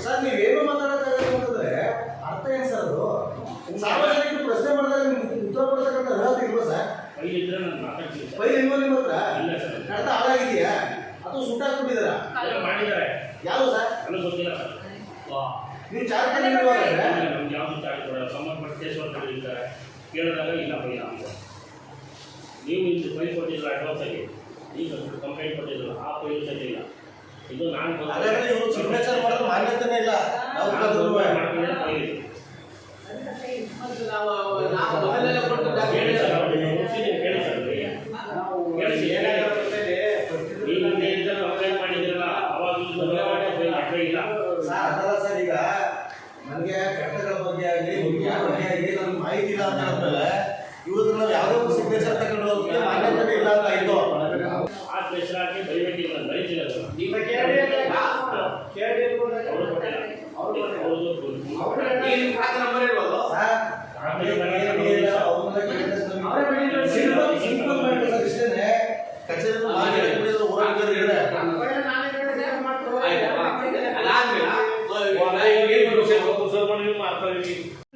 Sir ನೀವೇನು ಮಾತಾಡೋದಾದ್ರೆ ಅರ್ಥ ಏನು ಸರ್ ಅದು ಸಾರ್ವಜನಿಕರು ಪ್ರಶ್ನೆ ಮಾಡಿದಾಗ ಉತ್ತರ ಕೊಡ್ತಕ್ಕಂಥ ಅರ್ಹತೆ ಇಲ್ವಾ ಸರ್? ಫೈಲ್ ಇಲ್ವಾ ನಿಮ್ಮ ಹತ್ರ? ಕಡತ ಹಾಳಾಗಿದೆಯಾ ಅಥವಾ ಸುಟ್ಟಾಕ್ಬಿಟ್ಟಿದ್ದೀರಾ? ಯಾವುದು ಸರ್? ನೀವು ಚಾರ್ಜ್ ಕೇಳಿದಾಗ ಇಲ್ಲ ಫೈಲ್ ನೀವು ಇದು ಫೈಲ್ ಕೊಟ್ಟಿದ್ರು ಅಡ್ವಾನ್ಸ್ ಆಗಿ ಈಗ ಕಂಪ್ಲೇಂಟ್ ಕೊಟ್ಟಿದ್ರು ಆ ಫೈಲ್ ಸರಿ ಇಲ್ಲ. ಇದು ನಾನು ಸಿಗ್ನೇಚರ್ ಮಾಡೋದು ಮಾನ್ಯತೆನೇ ಇಲ್ಲ. ಸರ್ ಈಗ ನನಗೆ ಕಟ್ಟಡಗಳ ಬಗ್ಗೆ ಆಗಲಿ ಬಗ್ಗೆ ಆಗಲಿ ನಮ್ಗೆ ಮಾಹಿತಿ ಇಲ್ಲ ಅಂತ ಹೇಳಿದ್ಮೇಲೆ ಇವ್ರದ್ದು ನಾವು ಯಾವುದೋ ಒಂದು ಸಿಗ್ನೇಚರ್ ತಗೊಂಡು ಹೋಗೋಕ್ಕೆ ಮಾನ್ಯತೆ ಇಲ್ಲ ಅಂತ ಇದು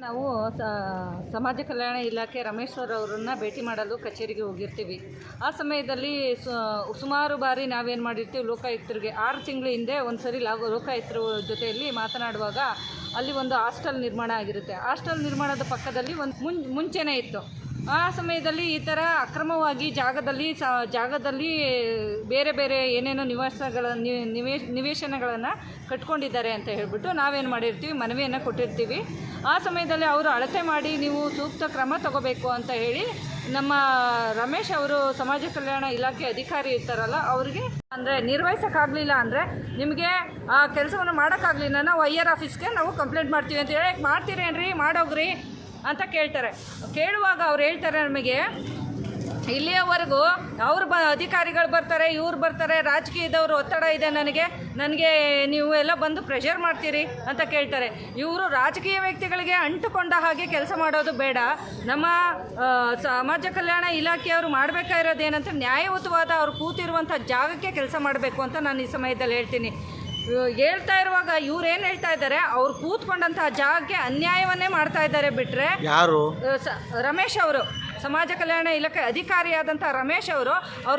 ನಾವು ಸಮಾಜ ಕಲ್ಯಾಣ ಇಲಾಖೆ ರಮೇಶ್ ಸರ್ ಅವರನ್ನು ಭೇಟಿ ಮಾಡಲು ಕಚೇರಿಗೆ ಹೋಗಿರ್ತೀವಿ. ಆ ಸಮಯದಲ್ಲಿ ಸುಮಾರು ಬಾರಿ ನಾವೇನು ಮಾಡಿರ್ತೀವಿ, ಲೋಕಾಯುಕ್ತರಿಗೆ 6 ತಿಂಗಳ ಹಿಂದೆ ಒಂದು ಸರಿ ಲೋಕಾಯುಕ್ತರ ಜೊತೆಯಲ್ಲಿ ಮಾತನಾಡುವಾಗ ಅಲ್ಲಿ ಒಂದು ಹಾಸ್ಟೆಲ್ ನಿರ್ಮಾಣ ಆಗಿರುತ್ತೆ. ಹಾಸ್ಟೆಲ್ ನಿರ್ಮಾಣದ ಪಕ್ಕದಲ್ಲಿ ಒಂದು ಮುಂಚೆನೇ ಇತ್ತು. ಆ ಸಮಯದಲ್ಲಿ ಈ ಥರ ಅಕ್ರಮವಾಗಿ ಜಾಗದಲ್ಲಿ ಬೇರೆ ಬೇರೆ ಏನೇನೋ ನಿವೇಶನಗಳನ್ನು ಕಟ್ಕೊಂಡಿದ್ದಾರೆ ಅಂತ ಹೇಳಿಬಿಟ್ಟು ನಾವೇನು ಮಾಡಿರ್ತೀವಿ, ಮನವಿಯನ್ನು ಕೊಟ್ಟಿರ್ತೀವಿ. ಆ ಸಮಯದಲ್ಲಿ ಅವರು ಅಳತೆ ಮಾಡಿ ನೀವು ಸೂಕ್ತ ಕ್ರಮ ತಗೋಬೇಕು ಅಂತ ಹೇಳಿ ನಮ್ಮ ರಮೇಶ್ ಅವರು ಸಮಾಜ ಕಲ್ಯಾಣ ಇಲಾಖೆ ಅಧಿಕಾರಿ ಇರ್ತಾರಲ್ಲ ಅವ್ರಿಗೆ ಅಂದರೆ ನಿರ್ವಹಿಸೋಕ್ಕಾಗಲಿಲ್ಲ ಅಂದರೆ ನಿಮಗೆ ಆ ಕೆಲಸವನ್ನು ಮಾಡೋಕ್ಕಾಗಲಿಲ್ಲ ನಾವು ಐಆರ್ ಆಫೀಸ್ಗೆ ನಾವು ಕಂಪ್ಲೇಂಟ್ ಮಾಡ್ತೀವಿ ಅಂತ ಹೇಳಿ ಮಾಡ್ತೀರೇನ್ರಿ ಮಾಡೋಗ್ರಿ ಅಂತ ಕೇಳ್ತಾರೆ. ಕೇಳುವಾಗ ಅವ್ರು ಹೇಳ್ತಾರೆ ನಮಗೆ ಇಲ್ಲಿಯವರೆಗೂ ಅಧಿಕಾರಿಗಳು ಬರ್ತಾರೆ, ಇವ್ರು ಬರ್ತಾರೆ, ರಾಜಕೀಯದವರು ಒತ್ತಡ ಇದೆ ನನಗೆ ನೀವು ಎಲ್ಲ ಬಂದು ಪ್ರೆಷರ್ ಮಾಡ್ತೀರಿ ಅಂತ ಕೇಳ್ತಾರೆ. ಇವರು ರಾಜಕೀಯ ವ್ಯಕ್ತಿಗಳಿಗೆ ಅಂಟುಕೊಂಡ ಹಾಗೆ ಕೆಲಸ ಮಾಡೋದು ಬೇಡ. ನಮ್ಮ ಸಮಾಜ ಕಲ್ಯಾಣ ಇಲಾಖೆಯವರು ಮಾಡಬೇಕಾಗಿರೋದೇನಂತ ನ್ಯಾಯಯುತವಾದ ಅವ್ರು ಕೂತಿರುವಂಥ ಜಾಗಕ್ಕೆ ಕೆಲಸ ಮಾಡಬೇಕು ಅಂತ ನಾನು ಈ ಸಮಯದಲ್ಲಿ ಹೇಳ್ತೀನಿ. ಹೇಳ್ತಾ ಇರುವಾಗ ಇವ್ರು ಏನು ಹೇಳ್ತಾ ಇದ್ದಾರೆ, ಅವ್ರು ಕೂತ್ಕೊಂಡಂತಹ ಜಾಗಕ್ಕೆ ಅನ್ಯಾಯವನ್ನೇ ಮಾಡ್ತಾ ಇದ್ದಾರೆ. ಬಿಟ್ಟರೆ ಯಾರು? ರಮೇಶ್ ಅವರು, ಸಮಾಜ ಕಲ್ಯಾಣ ಇಲಾಖೆ ಅಧಿಕಾರಿಯಾದಂಥ ರಮೇಶ್ ಅವರು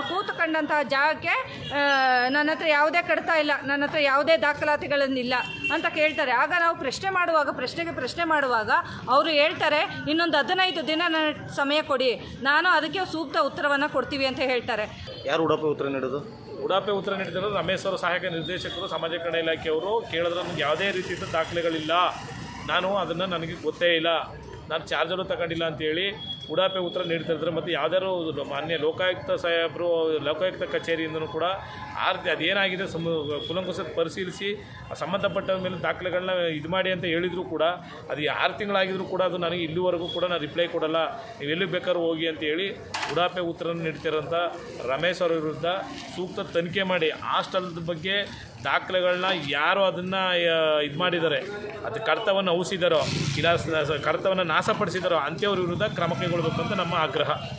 ಕೂತ್ಕೊಂಡಂತಹ ಜಾಗಕ್ಕೆ ನನ್ನ ಹತ್ರ ಯಾವುದೇ ಕಡ್ತಾ ಇಲ್ಲ, ನನ್ನ ಹತ್ರ ಯಾವುದೇ ದಾಖಲಾತಿಗಳನ್ನಿಲ್ಲ ಅಂತ ಕೇಳ್ತಾರೆ. ಆಗ ನಾವು ಪ್ರಶ್ನೆ ಮಾಡುವಾಗ ಅವರು ಹೇಳ್ತಾರೆ, ಇನ್ನೊಂದು 15 ದಿನ ನನಗೆ ಸಮಯ ಕೊಡಿ, ನಾನು ಅದಕ್ಕೆ ಸೂಕ್ತ ಉತ್ತರವನ್ನು ಕೊಡ್ತೀವಿ ಅಂತ ಹೇಳ್ತಾರೆ. ಯಾರು ಉಡಾಪೆ ಉತ್ತರ ನೀಡೋದು? ಉಡಾಪೆ ಉತ್ತರ ನೀಡಿದರು ರಮೇಶ್ ಅವರು, ಸಹಾಯಕ ನಿರ್ದೇಶಕರು, ಸಮಾಜ ಕಲ್ಯಾಣ ಇಲಾಖೆಯವರು. ಕೇಳಿದ್ರೆ ನನಗೆ ಯಾವುದೇ ರೀತಿಯಿಂದ ದಾಖಲೆಗಳಿಲ್ಲ, ನನಗೆ ಗೊತ್ತೇ ಇಲ್ಲ, ನಾನು ಚಾರ್ಜರು ತಗೊಂಡಿಲ್ಲ ಅಂತೇಳಿ ಉಡಾಪೆ ಉತ್ತರ ನೀಡ್ತಿರ್ತಾರೆ. ಮತ್ತು ಯಾವುದಾದ್ರು ಮಾನ್ಯ ಲೋಕಾಯುಕ್ತ ಸಾಹೇಬರು, ಲೋಕಾಯುಕ್ತ ಕಚೇರಿಯಿಂದನೂ ಕೂಡ ಅದೇನಾಗಿದೆ ಕುಲಂಕುಷ ಪರಿಶೀಲಿಸಿ ಸಂಬಂಧಪಟ್ಟ ಮೇಲೆ ದಾಖಲೆಗಳನ್ನ ಇದು ಮಾಡಿ ಅಂತ ಹೇಳಿದ್ರು ಕೂಡ ಅದು 6 ತಿಂಗಳಾಗಿದ್ರು ಕೂಡ ಅದು ನನಗೆ ಇಲ್ಲಿವರೆಗೂ ಕೂಡ ನಾನು ರಿಪ್ಲೈ ಕೊಡಲ್ಲ, ನೀವು ಎಲ್ಲಿ ಬೇಕಾದ್ರೂ ಹೋಗಿ ಅಂತೇಳಿ ಉಡಾಪೆ ಉತ್ತರ ನೀಡ್ತಿರೋಂಥ ರಮೇಶ್ ಅವರ ವಿರುದ್ಧ ಸೂಕ್ತ ತನಿಖೆ ಮಾಡಿ ಹಾಸ್ಟೆಲ್ದ ಬಗ್ಗೆ ದಾಖಲೆಗಳನ್ನ ಯಾರು ಅದನ್ನು ಇದು ಮಾಡಿದ್ದಾರೆ, ಅದು ಕರ್ತವ್ಯವನ್ನು ಔಸಿದಾರೋ ಇಲ್ಲ ಕರ್ತವ್ಯವನ್ನು ನಾಶಪಡಿಸಿದಾರೋ ಅಂಥವ್ರ ವಿರುದ್ಧ ಕ್ರಮ ಕೈಗೊಳ್ಳಬೇಕು ಅಂತ ನಮ್ಮ ಆಗ್ರಹ.